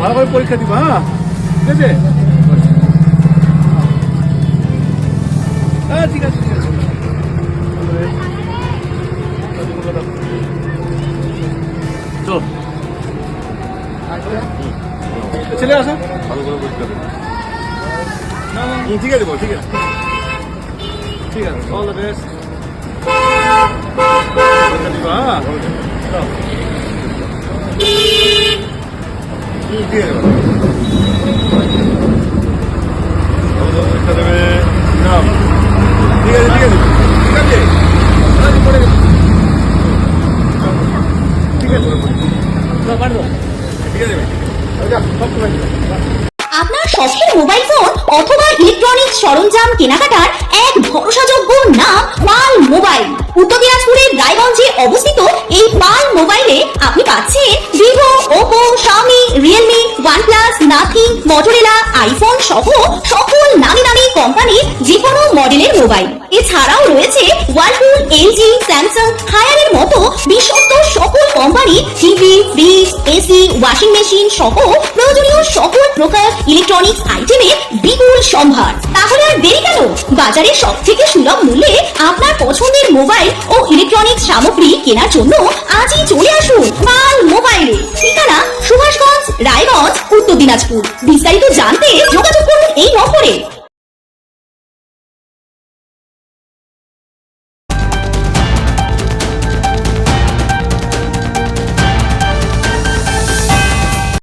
ভালো করে পরীক্ষা দিবা, হ্যাঁ ঠিক আছে। ঠিক আছে চলো ছেলে আসো, ভালো করে পরীক্ষা দেবে। ঠিক আছে বল, ঠিক আছে ঠিক আছে, অল দ্য বেস্ট। দিবা ঠিক আছে, পরীক্ষা দেবে। ঠিক আছে ঠিক আছে ঠিক আছে ঠিক আছে ঠিক আছে। আপনার শখের মোবাইল ফোন অথবা ইলেকট্রনিক্স সরঞ্জাম কেনাকাটার এক ভরসাযোগ্য নাম পাল মোবাইল। উত্তর দিনাজপুরের রায়গঞ্জে অবস্থিত এই পাল মোবাইলে আপনি পাচ্ছেন Vivo, Oppo, Xiaomi, Realme, OnePlus, nothing, Motorola, iPhone সহ সকল নামি দামি কোম্পানির যে কোনো মডেলের মোবাইল। এছাড়াও রয়েছে ওয়ালপুল, এলজি, স্যামসাং, হায়ারের মতো বিশ্বস্ত সকল company TV, fridge, AC, washing machine সহ প্রয়োজনীয় সকল প্রকার ইলেকট্রনিক্স আইটেমের বিপুল সম্ভার। তাহলে আর দেরি কেন? বাজারে সব থেকে সুলভ মূল্যে আপনার পছন্দের মোবাইল ও ইলেকট্রনিক্স সামগ্রী কেনার জন্য আজই চলে আসুন পাল মোবাইলে। ঠিকানা সুভাষগঞ্জ, রায়গঞ্জ, উত্তর দিনাজপুর। বিস্তারিত জানতে যোগাযোগ করুন এই নম্বরে।